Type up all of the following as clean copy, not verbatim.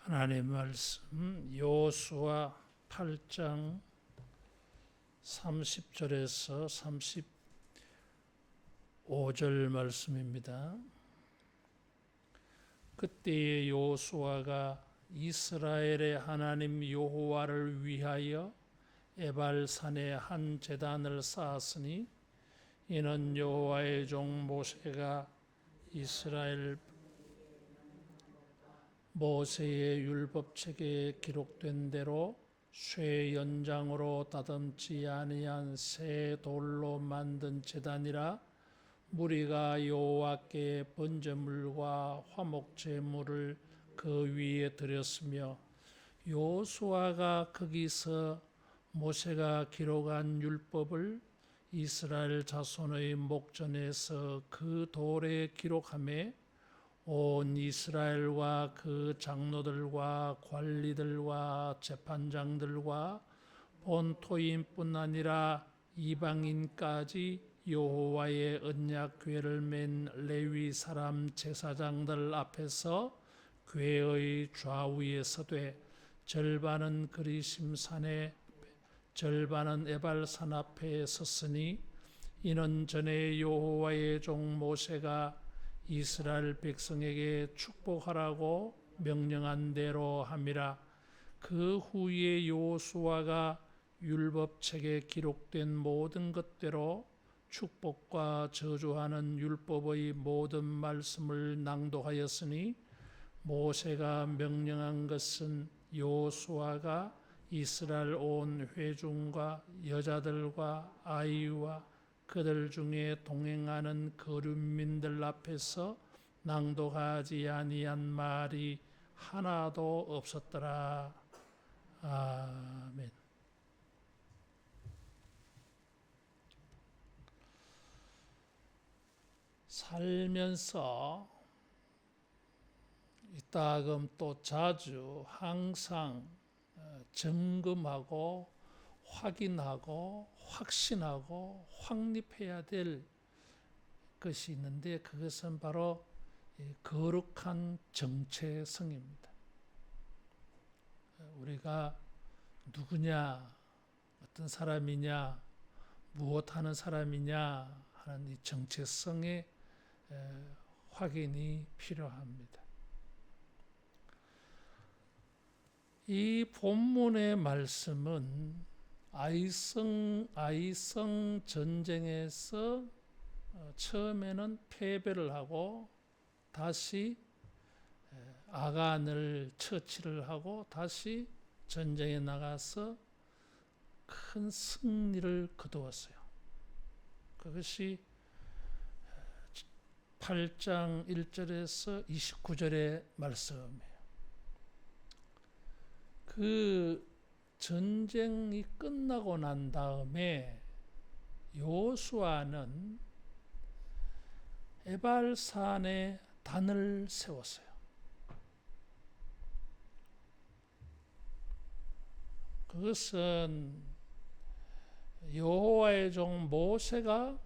하나님의 말씀 여호수아 8장 30절에서 35절 말씀입니다. 그때에 여호수아가 이스라엘의 하나님 여호와를 위하여 에발산에 한 제단을 쌓았으니 이는 여호와의 종 모세가 이스라엘 모세의 율법책에 기록된 대로 쇠 연장으로 다듬지 아니한 새 돌로 만든 제단이라. 무리가 여호와께 번제물과 화목 제물을 그 위에 드렸으며 여호수아가 거기서 모세가 기록한 율법을 이스라엘 자손의 목전에서 그 돌에 기록하며 온 이스라엘과 그 장로들과 관리들과 재판장들과 본토인뿐 아니라 이방인까지 여호와의 언약 궤를 맨 레위 사람 제사장들 앞에서 궤의 좌우에 서되 절반은 그리심 산에 절반은 에발산 앞에 섰으니 이는 전에 여호와의 종 모세가 이스라엘 백성에게 축복하라고 명령한 대로 함이라. 그 후에 여호수아가 율법책에 기록된 모든 것대로 축복과 저주하는 율법의 모든 말씀을 낭독하였으니 모세가 명령한 것은 여호수아가 이스라엘 온 회중과 여자들과 아이와 그들 중에 동행하는 거류민들 앞에서 낭독하지 아니한 말이 하나도 없었더라. 아멘. 살면서 이따금 또 자주 항상 점검하고 확인하고 확신하고 확립해야 될 것이 있는데 그것은 바로 거룩한 정체성입니다. 우리가 누구냐, 어떤 사람이냐, 무엇하는 사람이냐 하는 이 정체성의 확인이 필요합니다. 이 본문의 말씀은 아이성 전쟁에서 처음에는 패배를 하고 다시 아간을 처치를 하고 다시 전쟁에 나가서 큰 승리를 거두었어요. 그것이 8장 1절에서 29절의 말씀이에요. 그 전쟁이 끝나고 난 다음에 여호수아는 에발산에 단을 세웠어요. 그것은 여호와의 종 모세가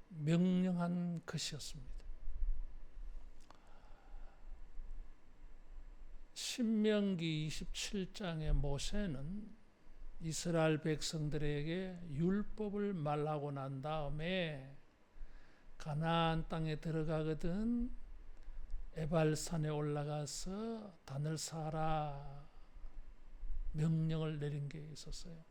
명령한 것이었습니다. 신명기 27장의 모세는 이스라엘 백성들에게 율법을 말하고 난 다음에 가나안 땅에 들어가거든 에발산에 올라가서 단을 쌓아라 명령을 내린 게 있었어요.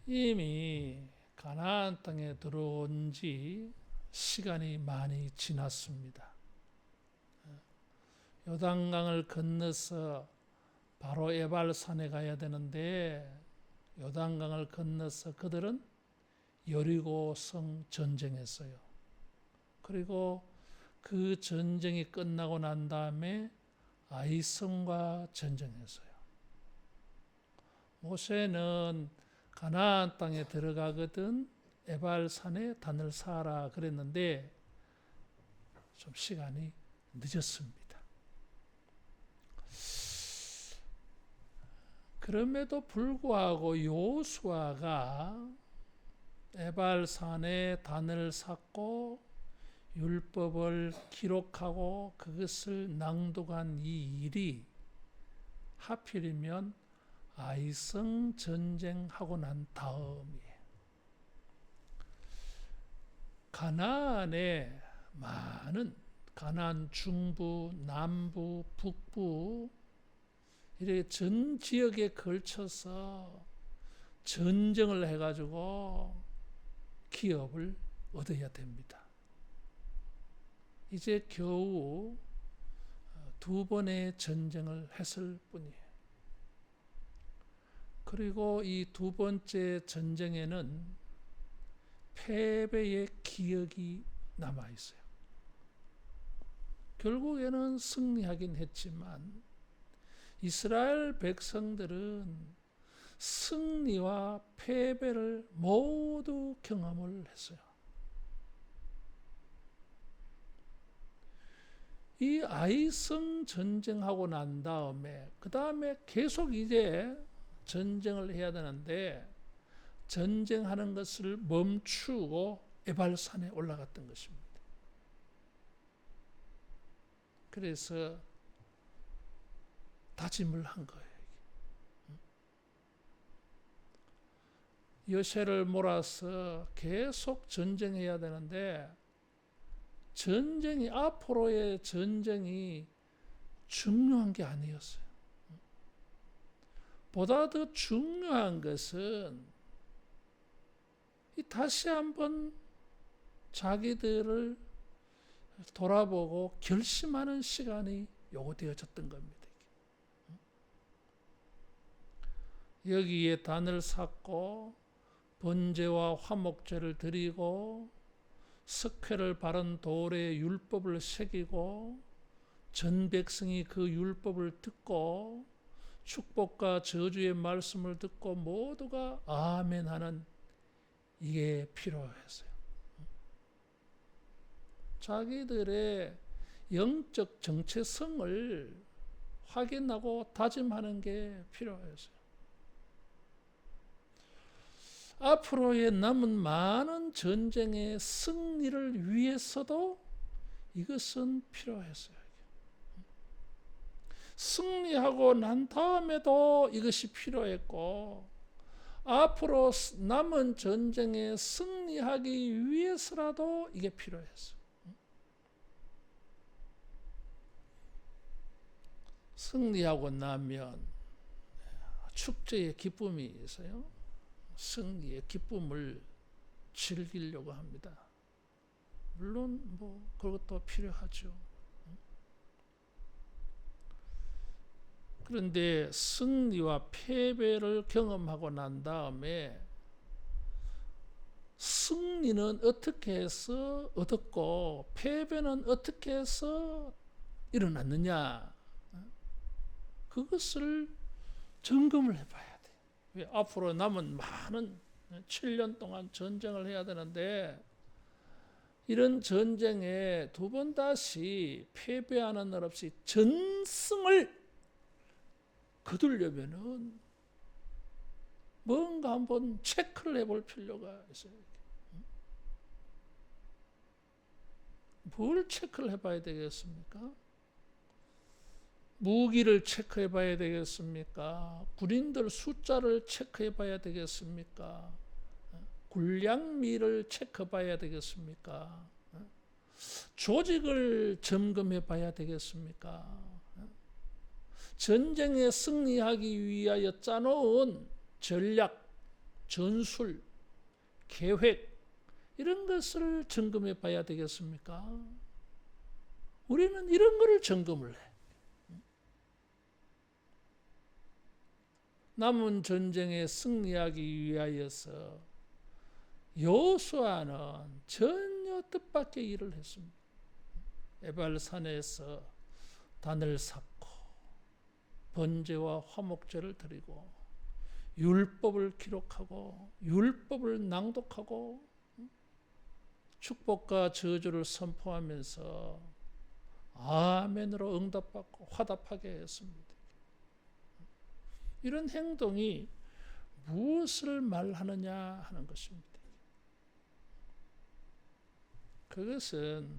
이미 가나안 땅에 들어온 지 시간이 많이 지났습니다. 요단강을 건너서 바로 에발산에 가야 되는데 요단강을 건너서 그들은 여리고성 전쟁했어요. 그리고 그 전쟁이 끝나고 난 다음에 아이성과 전쟁했어요. 모세는 가나안 땅에 들어가거든 에발산에 단을 쌓아라 그랬는데 좀 시간이 늦었습니다. 그럼에도 불구하고 여호수아가 에발산에 단을 쌓고 율법을 기록하고 그것을 낭독한 이 일이 하필이면 아이성 전쟁하고 난 다음이에요. 가나안에 많은 가나안 중부, 남부, 북부 이렇게 전 지역에 걸쳐서 전쟁을 해가지고 기업을 얻어야 됩니다. 이제 겨우 2번의 전쟁을 했을 뿐이에요. 그리고 이 2번째 전쟁에는 패배의 기억이 남아 있어요. 결국에는 승리하긴 했지만 이스라엘 백성들은 승리와 패배를 모두 경험을 했어요. 이 아이성 전쟁하고 난 다음에 그 다음에 계속 이제 전쟁을 해야 되는데 전쟁하는 것을 멈추고 에발산에 올라갔던 것입니다. 그래서 다짐을 한 거예요. 여세를 몰아서 계속 전쟁해야 되는데 전쟁이 앞으로의 전쟁이 중요한 게 아니었어요. 보다 더 중요한 것은 다시 한번 자기들을 돌아보고 결심하는 시간이 요구되어졌던 겁니다. 여기에 단을 쌓고 번제와 화목제를 드리고 석회를 바른 돌에 율법을 새기고 전 백성이 그 율법을 듣고 축복과 저주의 말씀을 듣고 모두가 아멘 하는 이게 필요했어요. 자기들의 영적 정체성을 확인하고 다짐하는 게 필요했어요. 앞으로의 남은 많은 전쟁의 승리를 위해서도 이것은 필요했어요. 승리하고 난 다음에도 이것이 필요했고 앞으로 남은 전쟁에 승리하기 위해서라도 이게 필요했어요. 승리하고 나면 축제의 기쁨이 있어요. 승리의 기쁨을 즐기려고 합니다. 물론 그것도 필요하죠. 그런데 승리와 패배를 경험하고 난 다음에 승리는 어떻게 해서 얻었고 패배는 어떻게 해서 일어났느냐, 그것을 점검을 해봐야 돼요. 왜? 앞으로 남은 많은 7년 동안 전쟁을 해야 되는데 이런 전쟁에 2번 다시 패배하는 날 없이 전승을 거두려면은 뭔가 한번 체크를 해볼 필요가 있어요. 뭘 체크를 해봐야 되겠습니까? 무기를 체크해 봐야 되겠습니까? 군인들 숫자를 체크해 봐야 되겠습니까? 군량미를 체크해 봐야 되겠습니까? 조직을 점검해 봐야 되겠습니까? 전쟁에 승리하기 위하여 짜놓은 전략, 전술, 계획 이런 것을 점검해 봐야 되겠습니까? 우리는 이런 것을 점검을 해. 남은 전쟁에 승리하기 위하여서 여호수아는 전혀 뜻밖의 일을 했습니다. 에발산에서 단을 쌓고 번제와 화목제를 드리고 율법을 기록하고 율법을 낭독하고 축복과 저주를 선포하면서 아멘으로 응답받고 화답하게 했습니다. 이런 행동이 무엇을 말하느냐 하는 것입니다. 그것은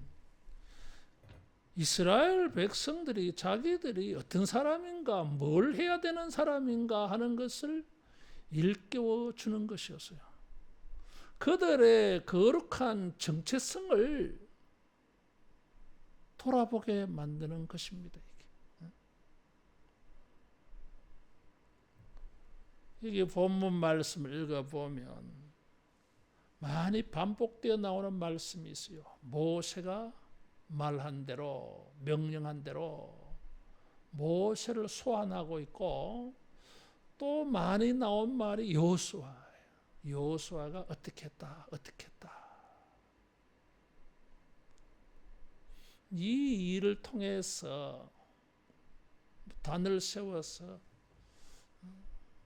이스라엘 백성들이 자기들이 어떤 사람인가, 뭘 해야 되는 사람인가 하는 것을 일깨워 주는 것이었어요. 그들의 거룩한 정체성을 돌아보게 만드는 것입니다. 이게 본문 말씀을 읽어보면 많이 반복되어 나오는 말씀이 있어요. 모세가 말한 대로, 명령한 대로 모세를 소환하고 있고, 또 많이 나온 말이 여호수아예요. 여호수아가 어떻게 했다, 어떻게 했다. 이 일을 통해서 단을 세워서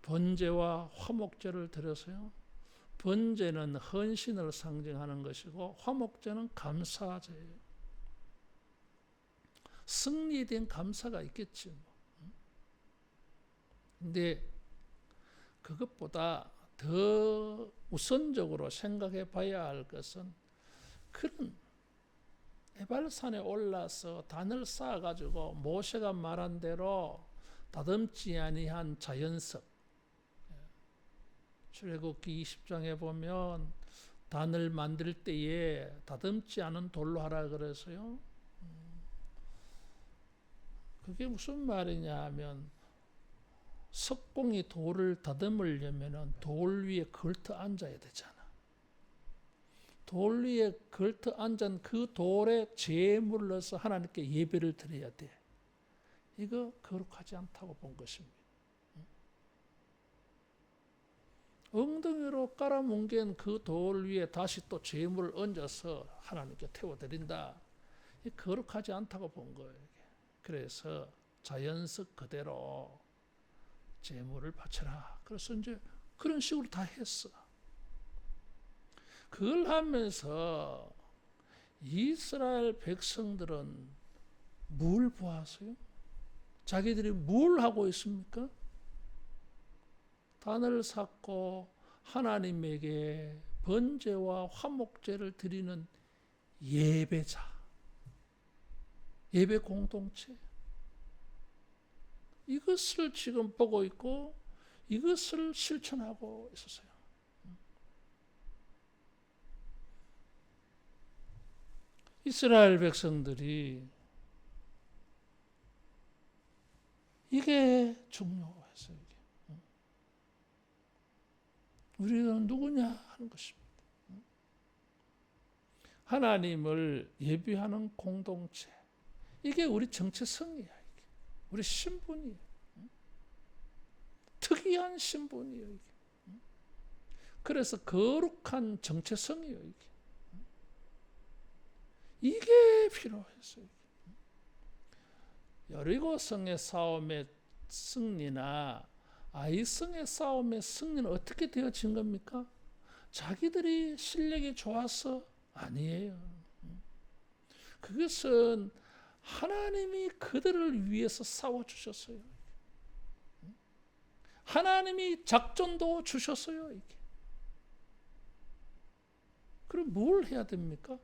번제와 화목제를 드려서요. 번제는 헌신을 상징하는 것이고 화목제는 감사제예요. 승리된 감사가 있겠지. 근데 그것보다 더 우선적으로 생각해 봐야 할 것은 그런 에발산에 올라서 단을 쌓아가지고 모세가 말한 대로 다듬지 아니한 자연석, 출애굽기 20장에 보면 단을 만들 때에 다듬지 않은 돌로 하라 그래서요. 그게 무슨 말이냐 하면 석공이 돌을 다듬으려면 돌 위에 걸터 앉아야 되잖아. 돌 위에 걸터 앉은 그 돌에 제물을 넣어서 하나님께 예배를 드려야 돼. 이거 거룩하지 않다고 본 것입니다. 엉덩이로 깔아뭉갠 그 돌 위에 다시 또 제물을 얹어서 하나님께 태워드린다. 이 거룩하지 않다고 본 거예요. 그래서 자연석 그대로 제물을 바쳐라. 그래서 이제 그런 식으로 다 했어. 그걸 하면서 이스라엘 백성들은 뭘 보았어요? 자기들이 뭘 하고 있습니까? 단을 쌓고 하나님에게 번제와 화목제를 드리는 예배자, 예배 공동체, 이것을 지금 보고 있고 이것을 실천하고 있었어요. 이스라엘 백성들이 이게 중요했어요. 우리는 누구냐 하는 것입니다. 하나님을 예배하는 공동체, 이게 우리 정체성이야. 이게. 우리 신분이에요. 특이한 신분이에요. 이게. 그래서 거룩한 정체성이에요. 이게 필요했어요. 여리고성의 싸움의 승리나 아이성의 싸움의 승리는 어떻게 되어진 겁니까? 자기들이 실력이 좋아서 아니에요. 그것은 하나님이 그들을 위해서 싸워주셨어요. 하나님이 작전도 주셨어요. 이게. 그럼 뭘 해야 됩니까?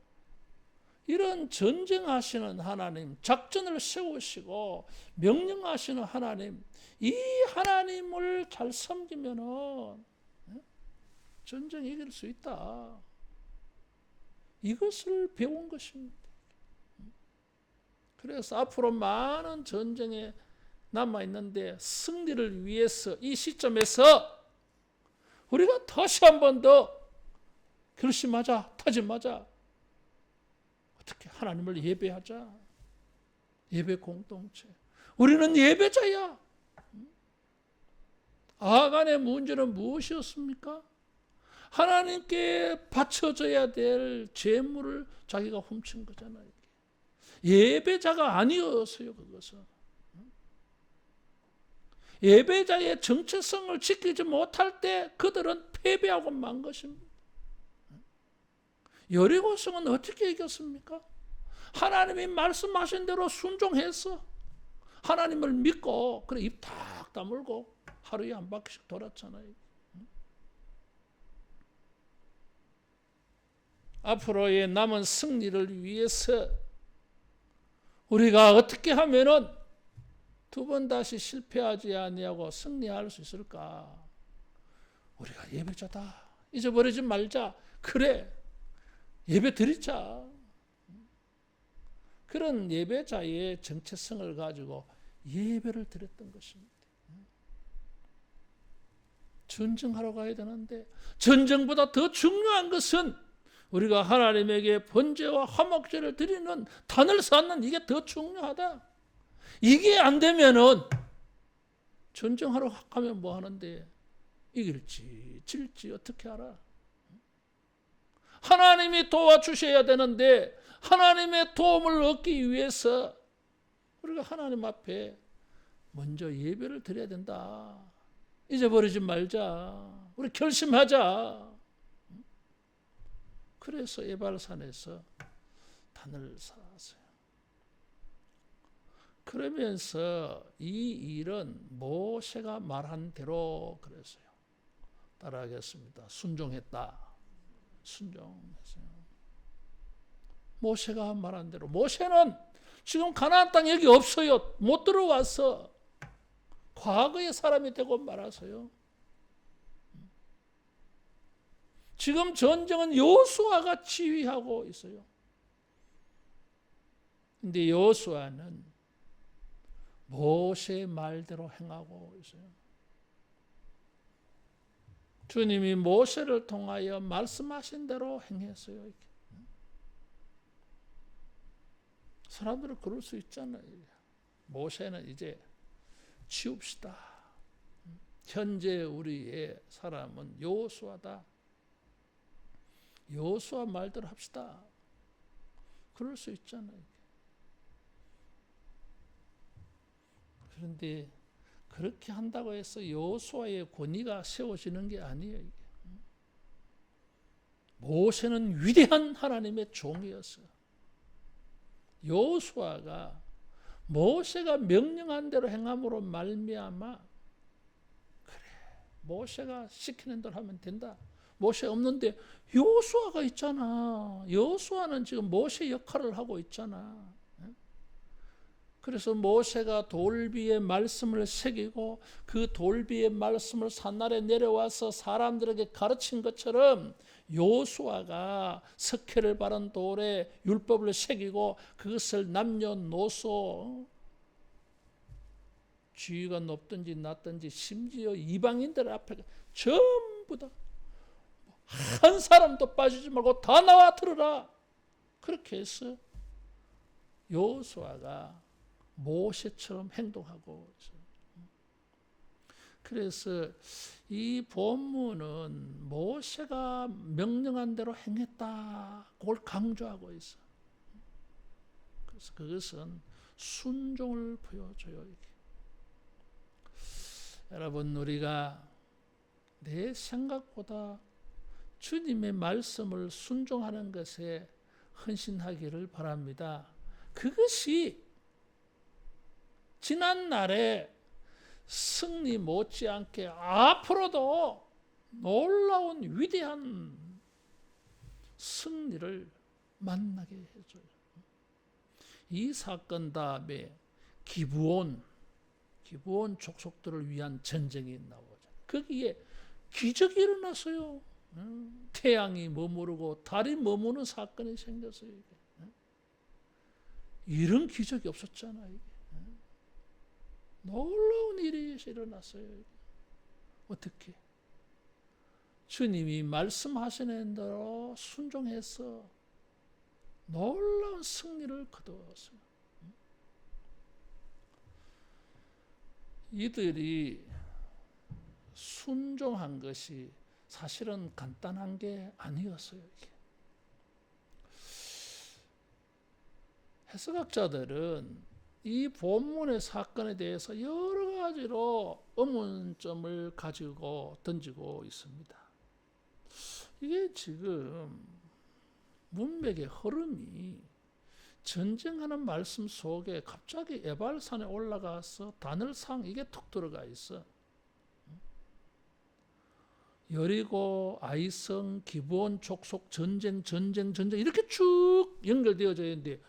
이런 전쟁하시는 하나님, 작전을 세우시고 명령하시는 하나님, 이 하나님을 잘 섬기면은 전쟁 이길 수 있다. 이것을 배운 것입니다. 그래서 앞으로 많은 전쟁에 남아있는데 승리를 위해서 이 시점에서 우리가 다시 한 번 더 결심하자, 다짐하자. 어떻게 하나님을 예배하자. 예배 공동체. 우리는 예배자야. 아간의 문제는 무엇이었습니까? 하나님께 바쳐져야 될 재물을 자기가 훔친 거잖아요. 예배자가 아니었어요. 그것은. 예배자의 정체성을 지키지 못할 때 그들은 패배하고 만 것입니다. 여리고성은 어떻게 이겼습니까? 하나님이 말씀하신 대로 순종해서 하나님을 믿고 그래 입 탁 다물고 하루에 한 바퀴씩 돌았잖아요. 앞으로의 남은 승리를 위해서 우리가 어떻게 하면은 두 번 다시 실패하지 아니하고 승리할 수 있을까? 우리가 예배자다. 잊어버리지 말자. 그래. 예배 드리자. 그런 예배자의 정체성을 가지고 예배를 드렸던 것입니다. 전쟁하러 가야 되는데 전쟁보다 더 중요한 것은 우리가 하나님에게 번제와 화목제를 드리는 단을 쌓는 이게 더 중요하다. 이게 안 되면은 전쟁하러 가면 뭐 하는데 이길지 질지 어떻게 알아? 하나님이 도와주셔야 되는데 하나님의 도움을 얻기 위해서 우리가 하나님 앞에 먼저 예배를 드려야 된다. 잊어버리지 말자. 우리 결심하자. 그래서 에발산에서 단을 쌓았어요. 그러면서 이 일은 모세가 말한 대로 그랬어요. 따라하겠습니다. 순종했다. 순종했어요. 모세가 말한 대로. 모세는 지금 가나안 땅 여기 없어요. 못 들어왔어. 과거의 사람이 되고 말아서요. 지금 전쟁은 여호수아가 지휘하고 있어요. 근데 여호수아는 모세의 말대로 행하고 있어요. 주님이 모세를 통하여 말씀하신 대로 행했어요. 사람들은 그럴 수 있잖아요. 모세는 이제 치웁시다. 현재 우리의 사람은 여호수아다. 여호수아 말대로 합시다. 그럴 수 있잖아요. 그런데 그렇게 한다고 해서 여호수아의 권위가 세워지는 게 아니에요. 모세는 위대한 하나님의 종이었어요. 여호수아가 모세가 명령한 대로 행함으로 말미암아 그래 모세가 시키는 대로 하면 된다. 모세 없는데 여호수아가 있잖아. 여호수아는 지금 모세 역할을 하고 있잖아. 그래서 모세가 돌비의 말씀을 새기고 그 돌비의 말씀을 산날에 내려와서 사람들에게 가르친 것처럼 여호수아가 석회를 바른 돌에 율법을 새기고 그것을 남녀노소 지위가 높든지 낮든지 심지어 이방인들 앞에 전부 다 한 사람도 빠지지 말고 다 나와 들으라. 그렇게 해서 여호수아가 모세처럼 행동하고 있어요. 그래서 이 본문은 모세가 명령한 대로 행했다. 그걸 강조하고 있어. 그래서 그것은 순종을 보여줘요. 이게. 여러분 우리가 내 생각보다 주님의 말씀을 순종하는 것에 헌신하기를 바랍니다. 그것이 지난 날에 승리 못지않게 앞으로도 놀라운 위대한 승리를 만나게 해줘요. 이 사건 다음에 기브온 족속들을 위한 전쟁이 나오죠. 거기에 기적이 일어났어요. 태양이 머무르고 달이 머무는 사건이 생겼어요. 이런 기적이 없었잖아요. 놀라운 일이 일어났어요. 어떻게? 주님이 말씀하시는 대로 순종해서 놀라운 승리를 거두었어요. 이들이 순종한 것이 사실은 간단한 게 아니었어요. 해석학자들은 이 본문의 사건에 대해서 여러 가지로 의문점을 가지고 던지고 있습니다. 이게 지금 문맥의 흐름이 전쟁하는 말씀 속에 갑자기 에발산에 올라가서 단을 상 이게 툭 들어가 있어. 여리고, 아이성, 기브온, 족속, 전쟁 이렇게 쭉 연결되어져 있는데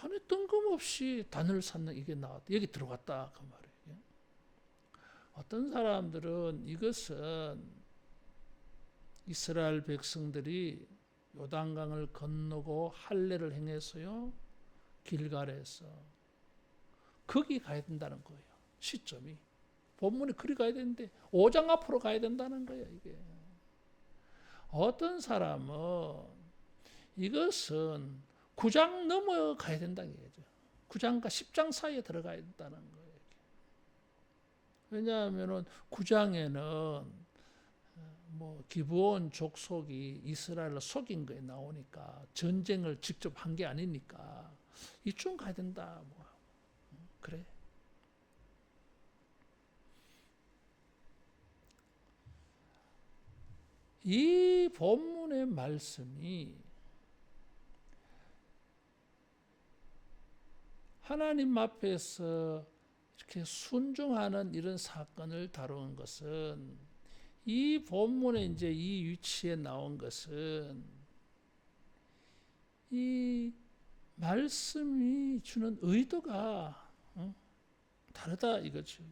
아니 뜬금없이 단을 쌓는 이게 나왔다. 여기 들어갔다 그 말이에요. 어떤 사람들은 이것은 이스라엘 백성들이 요단강을 건너고 할례를 행해서요 길갈에서 거기 가야 된다는 거예요. 시점이 본문에 그리 가야 되는데 5장 앞으로 가야 된다는 거예요. 이게 어떤 사람은 이것은 9장 넘어가야 된다는 얘기죠. 9장과 10장 사이에 들어가야 된다는 거예요. 왜냐하면 9장에는 뭐 기브온 족속이 이스라엘을 속인 거에 나오니까 전쟁을 직접 한 게 아니니까 이쯤 가야 된다. 뭐 그래. 이 본문의 말씀이 하나님 앞에서 이렇게 순종하는 이런 사건을 다루는 것은 이 본문에 이제 이 위치에 나온 것은 이 말씀이 주는 의도가 다르다 이거죠.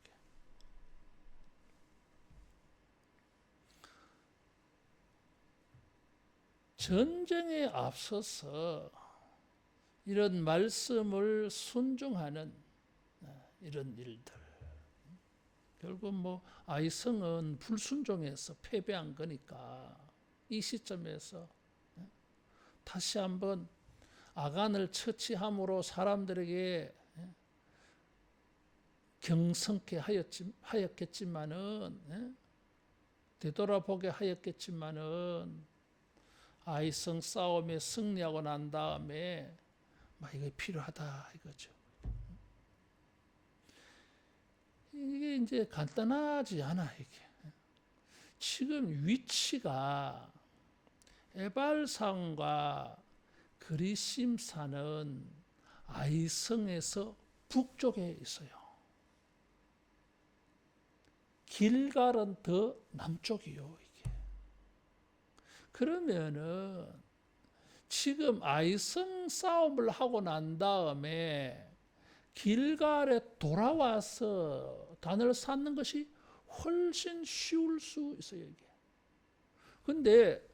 전쟁에 앞서서 이런 말씀을 순종하는 이런 일들. 결국 뭐 아이성은 불순종해서 패배한 거니까 이 시점에서 다시 한번 아간을 처치함으로 사람들에게 경성케 하였겠지만은 되돌아보게 하였겠지만은 아이성 싸움에 승리하고 난 다음에 이게 필요하다 이거죠. 이게 이제 간단하지 않아 이게. 지금 위치가 에발산과 그리심산은 아이성에서 북쪽에 있어요. 길갈은 더 남쪽이요. 이게. 그러면은 지금 아이성 싸움을 하고 난 다음에 길갈에 돌아와서 단을 쌓는 것이 훨씬 쉬울 수 있어요. 이게. 근데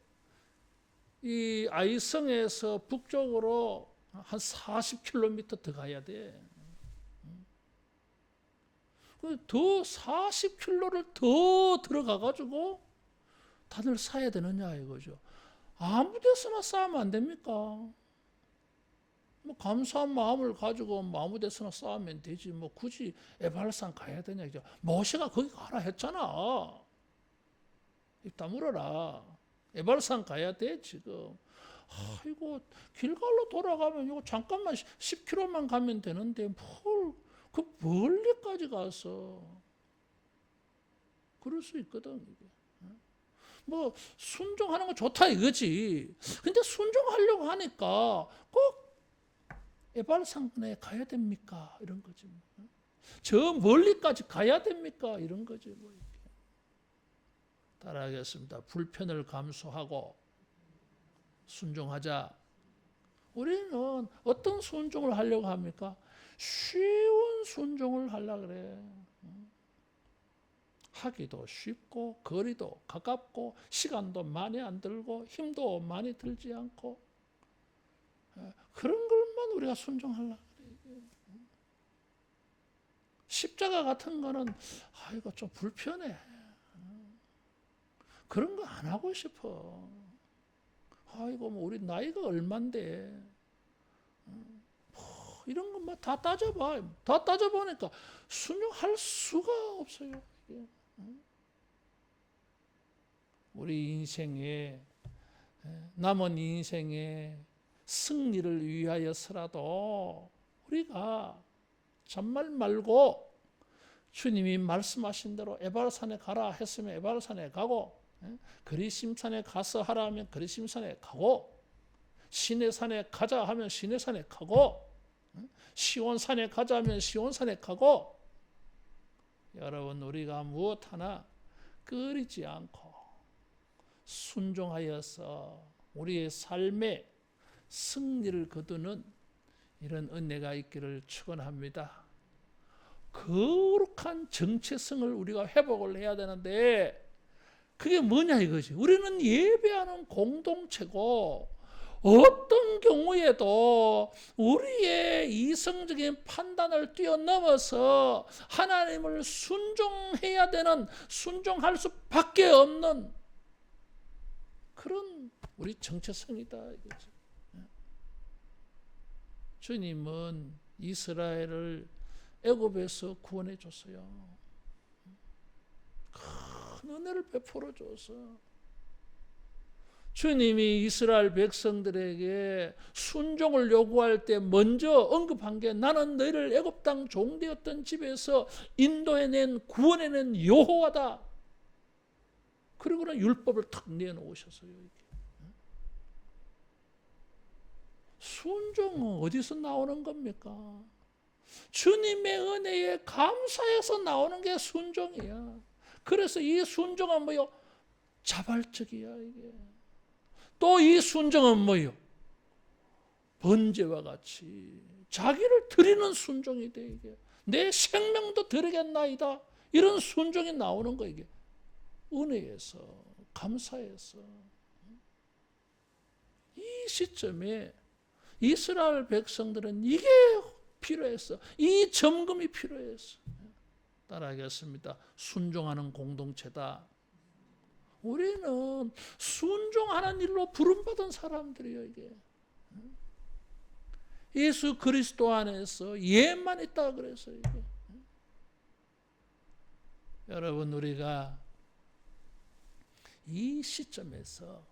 이 아이성에서 북쪽으로 한 40km 더 가야 돼. 더 40km를 더 들어가가지고 단을 쌓아야 되느냐 이거죠. 아무 데서나 쌓으면 안 됩니까? 뭐 감사한 마음을 가지고 아무 데서나 쌓으면 되지. 뭐 굳이 에발산 가야 되냐 이죠. 모세가 거기 가라 했잖아. 입 다물어라. 에발산 가야 돼 지금. 이거 길갈로 돌아가면 이거 잠깐만 10km만 가면 되는데 뭘 그 멀리까지 가서 그럴 수 있거든 이게. 뭐 순종하는 거 좋다 이거지. 근데 순종하려고 하니까 꼭 에발산에 가야 됩니까? 이런 거지. 저 멀리까지 가야 됩니까? 이런 거지. 뭐 이렇게. 따라하겠습니다. 불편을 감수하고 순종하자. 우리는 어떤 순종을 하려고 합니까? 쉬운 순종을 하려고 그래. 하기도 쉽고 거리도 가깝고 시간도 많이 안 들고 힘도 많이 들지 않고 그런 것만 우리가 순종하려고 그래. 십자가 같은 거는 이거 좀 불편해. 그런 거 안 하고 싶어. 이거 뭐 우리 나이가 얼만데 이런 것만 다 따져봐. 다 따져보니까 순종할 수가 없어요. 우리 인생에 남은 인생에 승리를 위하여서라도 우리가 잔말 말고 주님이 말씀하신 대로 에발산에 가라 했으면 에발산에 가고 그리심산에 가서 하라 하면 그리심산에 가고 시내산에 가자 하면 시내산에 가고 시온산에 가자 하면 시온산에 가고 여러분 우리가 무엇 하나 꺼리지 않고 순종하여서 우리의 삶에 승리를 거두는 이런 은혜가 있기를 축원합니다. 거룩한 정체성을 우리가 회복을 해야 되는데 그게 뭐냐 이거지. 우리는 예배하는 공동체고 어떤 경우에도 우리의 이성적인 판단을 뛰어넘어서 하나님을 순종해야 되는, 순종할 수밖에 없는 그런 우리 정체성이다 이거지. 주님은 이스라엘을 애굽에서 구원해 줬어요. 큰 은혜를 베풀어 줬어. 주님이 이스라엘 백성들에게 순종을 요구할 때 먼저 언급한 게 나는 너희를 애굽 땅 종되었던 집에서 인도해낸 구원해낸 여호와다. 그리고는 율법을 탁 내놓으셨어요. 순종은 어디서 나오는 겁니까? 주님의 은혜에 감사해서 나오는 게 순종이야. 그래서 이 순종은 뭐요? 자발적이야 이게. 또 이 순종은 뭐요? 번제와 같이 자기를 드리는 순종이 돼 이게. 내 생명도 드리겠나이다. 이런 순종이 나오는 거 이게. 은혜에서, 감사해서. 이 시점에 이스라엘 백성들은 이게 필요했어. 이 점검이 필요했어. 따라하겠습니다. 순종하는 공동체다. 우리는 순종하는 일로 부름받은 사람들이에요. 이게. 예수 그리스도 안에서 예만 있다 그랬어요. 이게. 여러분 우리가 이 시점에서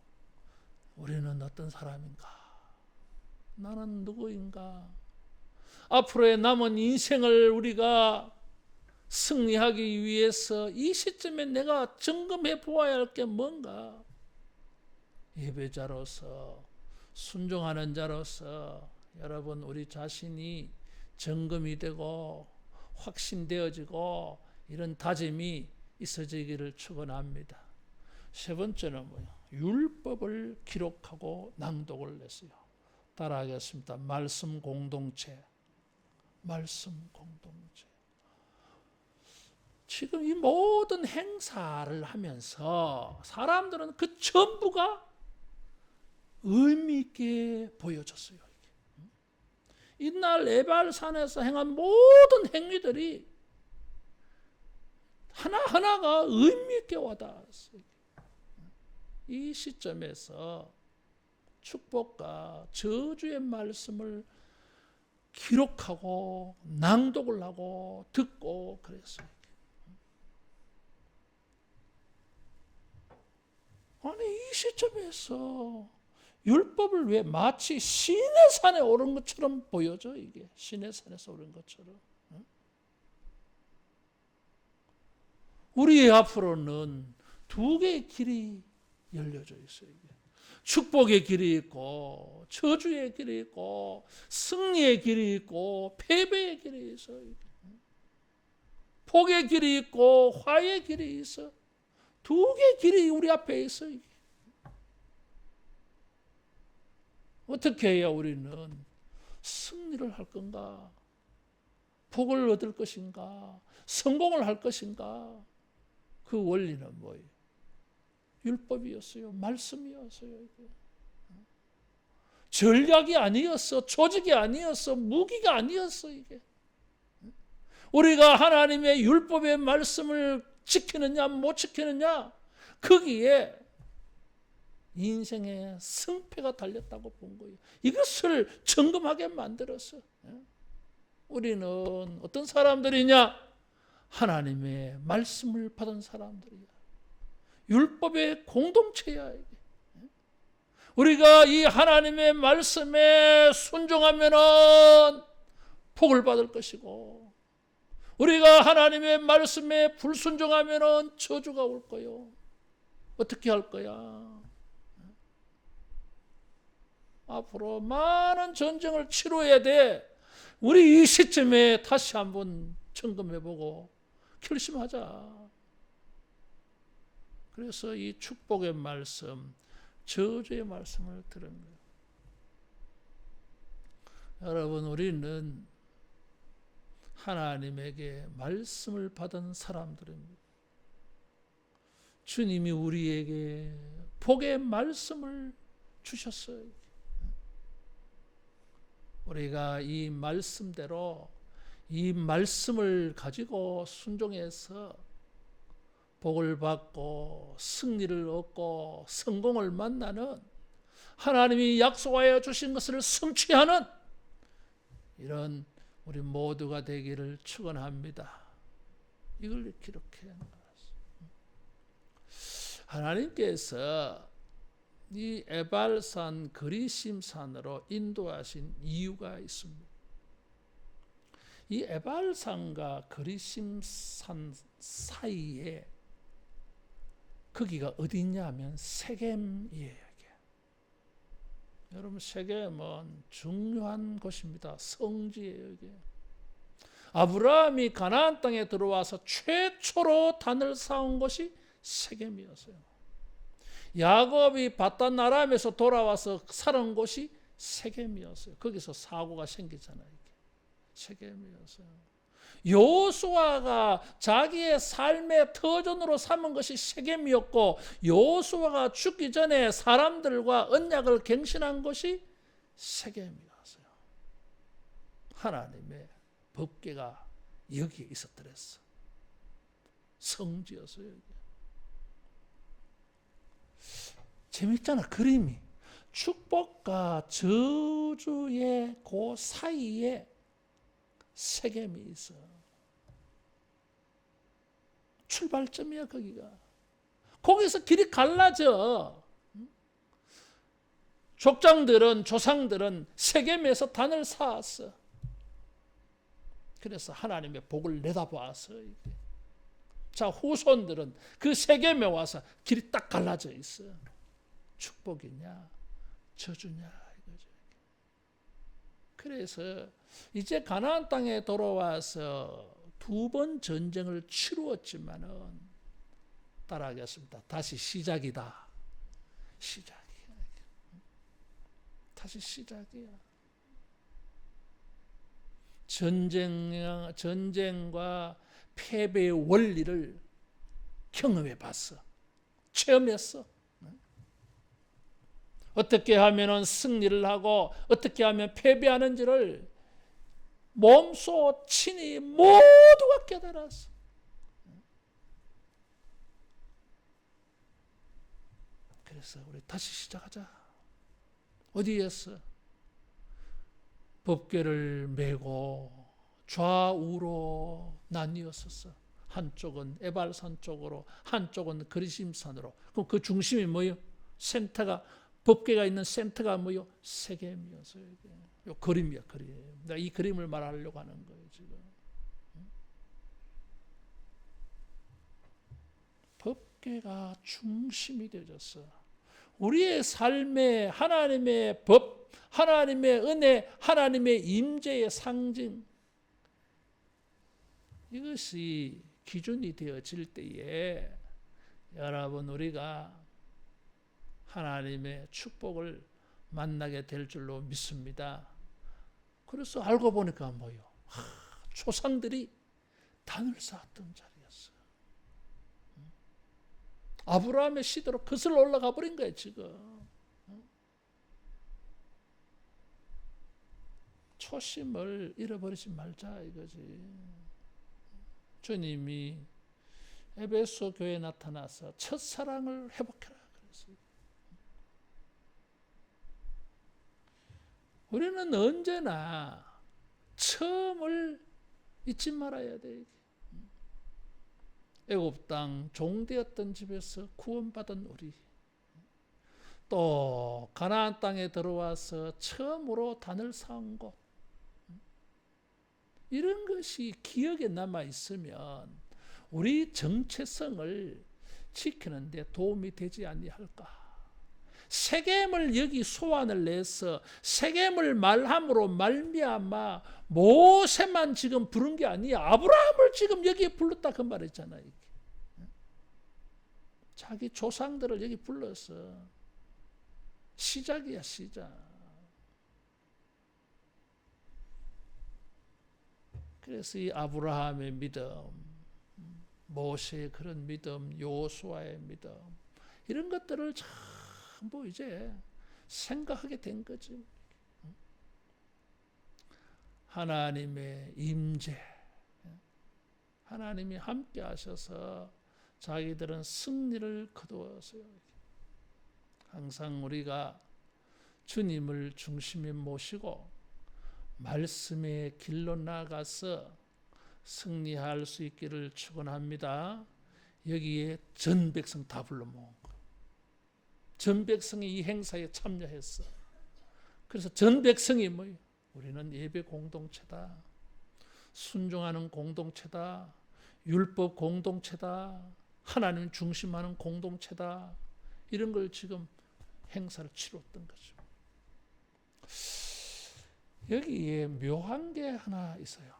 우리는 어떤 사람인가? 나는 누구인가? 앞으로의 남은 인생을 우리가 승리하기 위해서 이 시점에 내가 점검해 보아야 할 게 뭔가? 예배자로서, 순종하는 자로서 여러분 우리 자신이 점검이 되고 확신되어지고 이런 다짐이 있어지기를 축원합니다. 세 번째는 뭐야? 율법을 기록하고 낭독을 했어요. 따라하겠습니다. 말씀 공동체. 말씀 공동체. 지금 이 모든 행사를 하면서 사람들은 그 전부가 의미 있게 보여졌어요. 이날 에발산에서 행한 모든 행위들이 하나하나가 의미 있게 와닿았어요. 이 시점에서 축복과 저주의 말씀을 기록하고 낭독을 하고 듣고 그랬어요. 아니 이 시점에서 율법을 왜 마치 신의 산에 오른 것처럼 보여져 이게. 신의 산에서 오른 것처럼. 우리 앞으로는 두 개의 길이 열려져 있어요. 이게. 축복의 길이 있고 저주의 길이 있고 승리의 길이 있고 패배의 길이 있어. 복의 길이 있고 화의 길이 있어. 두 개의 길이 우리 앞에 있어. 어떻게 해야 우리는 승리를 할 건가? 복을 얻을 것인가? 성공을 할 것인가? 그 원리는 뭐예요? 율법이었어요. 말씀이었어요. 이게. 전략이 아니었어. 조직이 아니었어. 무기가 아니었어. 이게. 우리가 하나님의 율법의 말씀을 지키느냐 못 지키느냐 거기에 인생의 승패가 달렸다고 본 거예요. 이것을 점검하게 만들었어. 우리는 어떤 사람들이냐? 하나님의 말씀을 받은 사람들이야. 율법의 공동체야. 이게. 우리가 이 하나님의 말씀에 순종하면은 복을 받을 것이고, 우리가 하나님의 말씀에 불순종하면은 저주가 올 거요. 어떻게 할 거야? 앞으로 많은 전쟁을 치러야 돼. 우리 이 시점에 다시 한번 점검해보고 결심하자. 그래서 이 축복의 말씀, 저주의 말씀을 들은 거예요. 여러분, 우리는 하나님에게 말씀을 받은 사람들입니다. 주님이 우리에게 복의 말씀을 주셨어요. 우리가 이 말씀대로 이 말씀을 가지고 순종해서 복을 받고 승리를 얻고 성공을 만나는, 하나님이 약속하여 주신 것을 성취하는 이런 우리 모두가 되기를 축원합니다. 이걸 기록해 놨어요. 하나님께서 이 에발산 그리심산으로 인도하신 이유가 있습니다. 이 에발산과 그리심산 사이에 거기가 어디냐 하면 세겜이에요. 여러분, 세겜은 중요한 곳입니다. 성지예요. 이게. 아브라함이 가나안 땅에 들어와서 최초로 단을 쌓은 곳이 세겜이었어요. 야곱이 바단 아람에서 돌아와서 살은 곳이 세겜이었어요. 거기서 사고가 생기잖아요. 이게. 세겜이었어요. 여호수아가 자기의 삶의 터전으로 삼은 것이 세겜이었고, 여호수아가 죽기 전에 사람들과 언약을 갱신한 것이 세겜이었어요. 하나님의 법궤가 여기에 있었더랬어. 성지였어요. 여기. 재밌잖아, 그림이. 축복과 저주의 그 사이에 세겜이 있어. 출발점이야, 거기가. 거기서 길이 갈라져. 조상들은 세겜에서 단을 쌓았어. 그래서 하나님의 복을 내다보았어. 자, 후손들은 그 세겜에 와서 길이 딱 갈라져 있어. 축복이냐 저주냐 이거죠. 그래서 이제 가나안 땅에 돌아와서 2번 전쟁을 치루었지만은, 따라하겠습니다. 다시 시작이다. 시작이야. 다시 시작이야. 전쟁과 패배의 원리를 경험해 봤어. 체험했어. 어떻게 하면 승리를 하고 어떻게 하면 패배하는지를 몸소 친히 모두가 깨달았어. 그래서 우리 다시 시작하자. 어디에서? 법궤를 메고 좌우로 나뉘었었어. 한쪽은 에발산 쪽으로, 한쪽은 그리심산으로. 그럼 그 중심이 뭐예요? 센터가, 법궤가 있는 센터가 뭐예요? 세겜이었어요. 이 그림이야, 그림. 내가 이 그림을 말하려고 하는 거예요, 지금. 법궤가 중심이 되어졌어. 우리의 삶에 하나님의 법, 하나님의 은혜, 하나님의 임재의 상징, 이것이 기준이 되어질 때에 여러분, 우리가 하나님의 축복을 만나게 될 줄로 믿습니다. 그래서 알고 보니까 뭐요? 조상들이 단을 쌓았던 자리였어. 아브라함의 시대로 거슬러 올라가 버린 거예요, 지금. 초심을 잃어버리지 말자 이거지. 주님이 에베소 교회에 나타나서 첫사랑을 회복해라 그랬어요. 우리는 언제나 처음을 잊지 말아야 돼. 애굽 땅 종되었던 집에서 구원받은 우리, 또 가나안 땅에 들어와서 처음으로 단을 쌓은 곳, 이런 것이 기억에 남아 있으면 우리 정체성을 지키는 데 도움이 되지 아니할까. 세겜을 여기 소환을 내서 세겜을 말함으로 말미암아 모세만 지금 부른 게 아니야. 아브라함을 지금 여기에 불렀다 그 말이잖아요. 자기 조상들을 여기 불러서 시작이야, 시작. 그래서 이 아브라함의 믿음, 모세의 그런 믿음, 요수아의 믿음, 이런 것들을 전부 이제 생각하게 된 거지. 하나님의 임재, 하나님이 함께 하셔서 자기들은 승리를 거두었어요. 항상 우리가 주님을 중심에 모시고 말씀의 길로 나가서 승리할 수 있기를 축원합니다. 여기에 전 백성 다 불러 모은 거예요. 전 백성이 이 행사에 참여했어. 그래서 전 백성이 뭐예요? 우리는 예배 공동체다. 순종하는 공동체다. 율법 공동체다. 하나님 중심하는 공동체다. 이런 걸 지금 행사를 치렀던 거죠. 여기에 묘한 게 하나 있어요.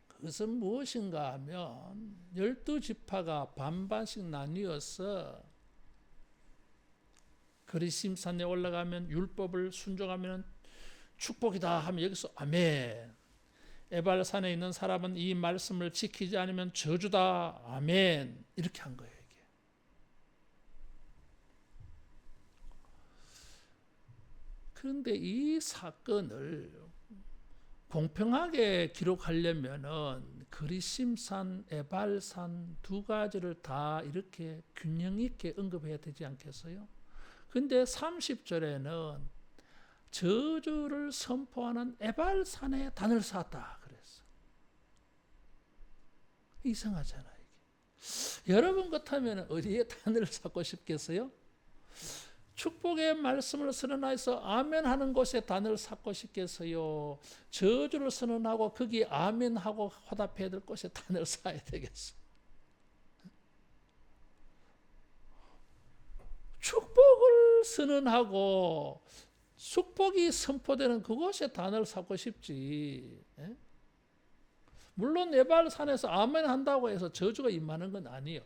그것은 무엇인가 하면 12지파가 반반씩 나뉘어서 그리심산에 올라가면 율법을 순종하면 축복이다 하면 여기서 아멘. 에발산에 있는 사람은 이 말씀을 지키지 않으면 저주다. 아멘. 이렇게 한 거예요. 이게. 그런데 이 사건을 공평하게 기록하려면은 그리심산, 에발산 두 가지를 다 이렇게 균형 있게 언급해야 되지 않겠어요? 근데 30절에는 저주를 선포하는 에발산에 단을 쌓았다 그랬어. 이상하잖아요. 이게. 여러분 같으면 어디에 단을 쌓고 싶겠어요? 축복의 말씀을 선언해서 아멘 하는 곳에 단을 쌓고 싶겠어요? 저주를 선언하고 거기 아멘 하고 화답해야 될 곳에 단을 쌓아야 되겠어. 축복을 선언하고 축복이 선포되는 그곳에 단을 쌓고 싶지. 물론 에발산에서 아멘 한다고 해서 저주가 임하는 건 아니에요.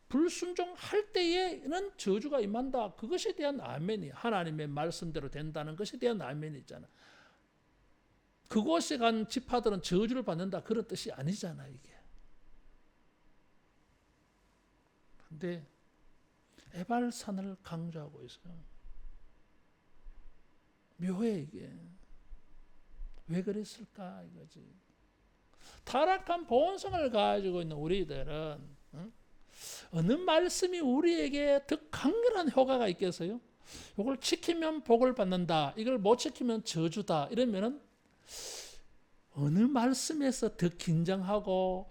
불순종할 때에는 저주가 임한다. 그것에 대한 아멘이 하나님의 말씀대로 된다는 것에 대한 아멘이 있잖아. 그곳에 간 지파들은 저주를 받는다. 그런 뜻이 아니잖아 이게. 그런데 에발산을 강조하고 있어요. 묘해 이게. 왜 그랬을까 이거지. 타락한 본성을 가지고 있는 우리들은 어느 말씀이 우리에게 더 강렬한 효과가 있겠어요? 이걸 지키면 복을 받는다. 이걸 못 지키면 저주다. 이러면은 어느 말씀에서 더 긴장하고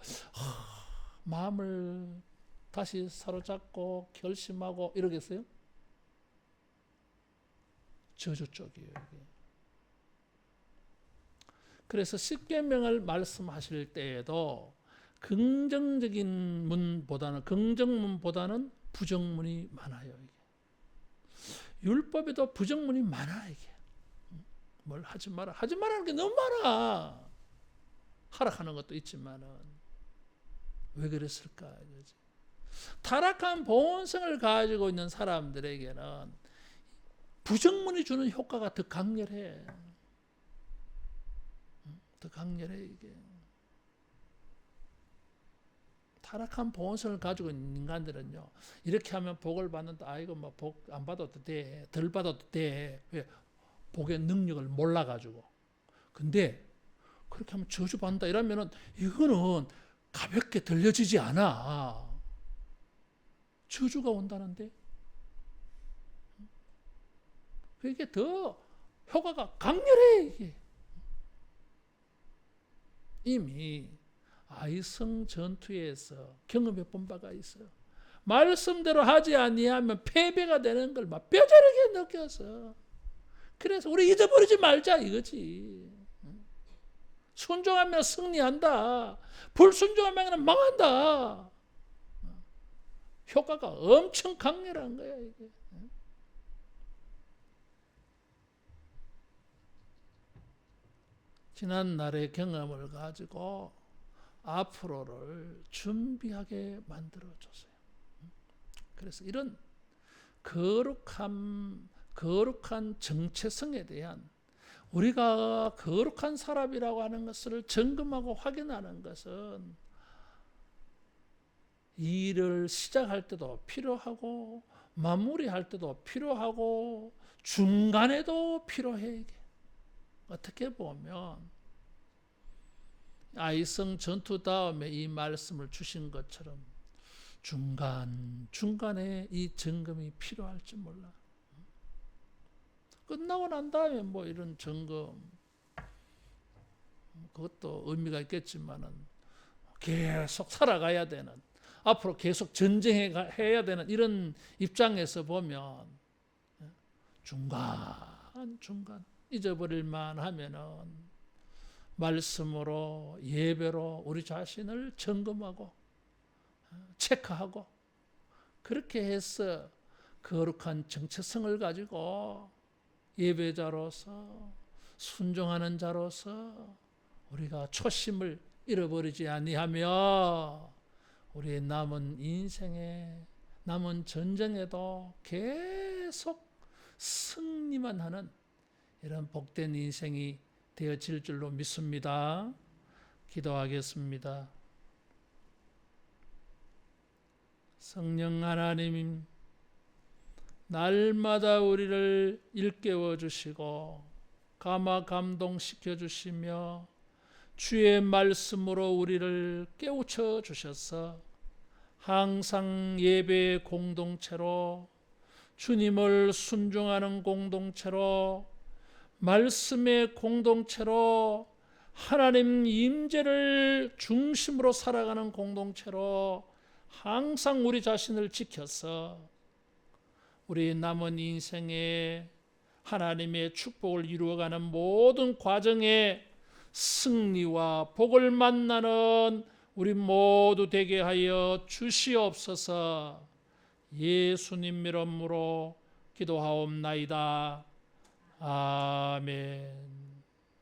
마음을 다시 사로잡고 결심하고 이러겠어요? 저주 쪽이에요. 이게. 그래서 십계명을 말씀하실 때에도 긍정적인 문보다는 긍정문보다는 부정문이 많아요. 이게. 율법에도 부정문이 많아 이게. 뭘 하지 마라. 하지 말라는 게 너무 많아. 하락하는 것도 있지만은 왜 그랬을까 이거지. 타락한 본성을 가지고 있는 사람들에게는 부정문이 주는 효과가 더 강렬해. 더 강렬해 이게. 타락한 본성을 가지고 있는 인간들은요, 이렇게 하면 복을 받는다. 아이고 뭐 복 안 받아도 돼, 덜 받아도 돼. 왜? 복의 능력을 몰라가지고. 근데 그렇게 하면 저주 받는다 이러면은 이거는 가볍게 들려지지 않아. 저주가 온다는데. 그게 더 효과가 강렬해 이게. 이미 아이성 전투에서 경험해 본 바가 있어요. 말씀대로 하지 아니하면 패배가 되는 걸 막 뼈저리게 느껴서. 그래서 우리 잊어버리지 말자 이거지. 순종하면 승리한다. 불순종하면 망한다. 효과가 엄청 강렬한 거야 이게. 지난 날의 경험을 가지고 앞으로를 준비하게 만들어줬어요. 그래서 이런 거룩한 정체성에 대한 우리가 거룩한 사람이라고 하는 것을 점검하고 확인하는 것은 일을 시작할 때도 필요하고 마무리할 때도 필요하고 중간에도 필요해. 이게 어떻게 보면 아이성 전투 다음에 이 말씀을 주신 것처럼 중간에 이 점검이 필요할지 몰라. 끝나고 난 다음에 뭐 이런 점검 그것도 의미가 있겠지만은 계속 살아가야 되는, 앞으로 계속 전쟁해야 되는 이런 입장에서 보면 중간 잊어버릴만 하면은 말씀으로 예배로 우리 자신을 점검하고 체크하고 그렇게 해서 거룩한 정체성을 가지고 예배자로서 순종하는 자로서 우리가 초심을 잃어버리지 아니하며 우리의 남은 인생에 남은 전쟁에도 계속 승리만 하는 이런 복된 인생이 되어질 줄로 믿습니다. 기도하겠습니다. 성령 하나님, 날마다 우리를 일깨워 주시고 감동시켜 주시며 주의 말씀으로 우리를 깨우쳐 주셔서 항상 예배의 공동체로, 주님을 순종하는 공동체로, 말씀의 공동체로, 하나님 임재를 중심으로 살아가는 공동체로 항상 우리 자신을 지켜서 우리 남은 인생에 하나님의 축복을 이루어가는 모든 과정에 승리와 복을 만나는 우리 모두 되게 하여 주시옵소서. 예수님 이름으로 기도하옵나이다. 아멘.